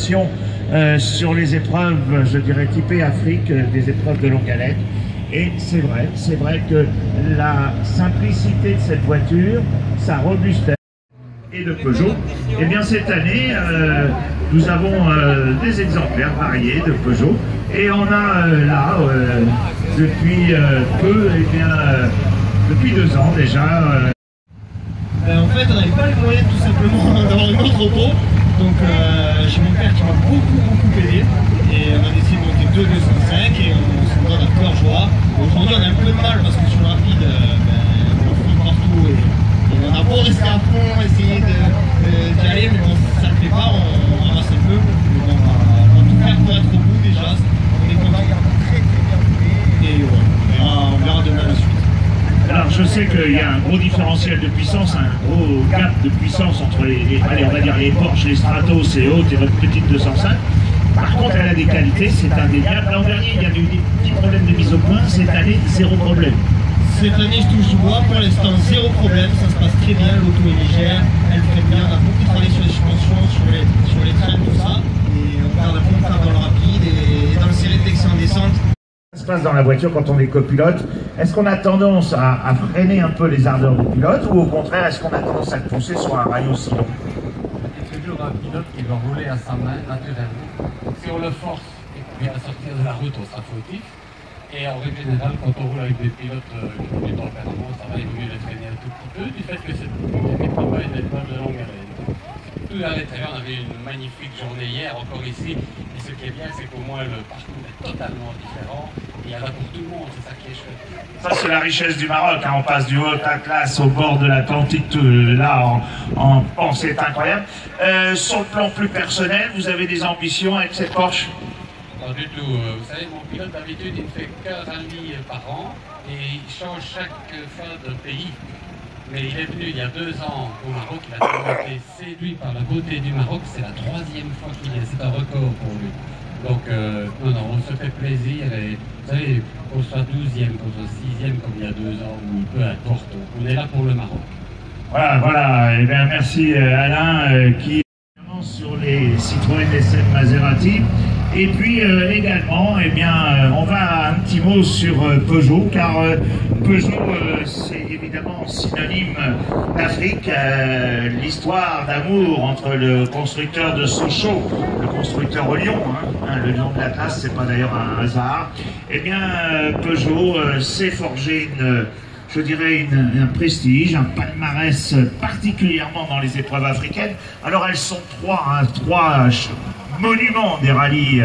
formation sur les épreuves, je dirais, typées Afrique, des épreuves de longue haleine. Et c'est vrai que la simplicité de cette voiture, sa robustesse et de Peugeot, et bien cette année, nous avons des exemplaires variés de Peugeot, et on a là, depuis peu, et bien, depuis 2 ans déjà. En fait, on n'avait pas les moyens tout simplement d'avoir une autre auto, donc j'ai mon père qui m'a beaucoup aidé, et on a décidé de monter 205 et on se donne à cœur joie. Aujourd'hui on a un peu de mal parce que sur le rapide, on freine partout et on a beau rester à fond, essayer d'y aller, mais bon, ça ne le fait pas, on ramasse un peu, mais bon, on va tout faire pour être au bout déjà, on est content. Et ouais, on verra demain la suite. Alors je sais qu'il y a un gros différentiel de puissance, un gros gap de puissance entre allez, on va dire les Porsche, les Stratos et autres et votre petite 205. Par contre, elle a des qualités, c'est indéniable. L'an dernier, il y avait eu des petits problèmes de mise au point. Cette année, 0 problème. Cette année, je touche du bois. Pour l'instant, 0 problème. Ça se passe très bien. L'auto est légère. Elle freine bien. On a beaucoup travaillé sur les suspensions, sur les trains, tout ça. Et on garde un peu de faire dans le rapide et dans le serré dès que c'est en descente. Ça se passe dans la voiture quand on est copilote. Est-ce qu'on a tendance à freiner un peu les ardeurs du pilote ou au contraire, est-ce qu'on a tendance à le pousser sur un rail aussi long? C'est toujours un pilote qui va rouler à sa main naturellement. Si on le force et qu'on vient à sortir de la route, on sera fautif. Et en règle générale, quand on roule avec des pilotes qui ont du tempérament, ça va évoluer les freiner un tout petit peu, du fait que c'est pas une épreuve de longue haleine. Tout à l'intérieur, on avait une magnifique journée hier, encore ici. Et ce qui est bien, c'est qu'au moins le parcours est totalement différent. Et il y en a pour tout le monde, c'est ça qui est chouette. Ça, c'est la richesse du Maroc. Hein. On passe du haut Atlas au bord de l'Atlantique, là, c'est incroyable. Sur le plan plus personnel, vous avez des ambitions avec cette Porsche? Pas du tout. Vous savez, mon pilote, d'habitude, il ne fait qu'un rallye par an et il change chaque fois de pays. Mais il est venu il y a 2 ans au Maroc, il a toujours été séduit par la beauté du Maroc, c'est la 3e fois qu'il est, c'est un record pour lui. Donc, non, on se fait plaisir et vous savez, qu'on soit 12e, qu'on soit 6e comme il y a 2 ans, ou peu importe, on est là pour le Maroc. Voilà, et bien merci Alain qui est sur les Citroën SM Maserati. Et puis également, eh bien, on va un petit mot sur Peugeot, car Peugeot, c'est évidemment synonyme d'Afrique. L'histoire d'amour entre le constructeur de Sochaux, le constructeur au lion, le lion de l'Atlas, c'est pas d'ailleurs un hasard. Eh bien, Peugeot s'est forgé je dirais un prestige, un palmarès particulièrement dans les épreuves africaines. Alors elles sont trois monuments des rallyes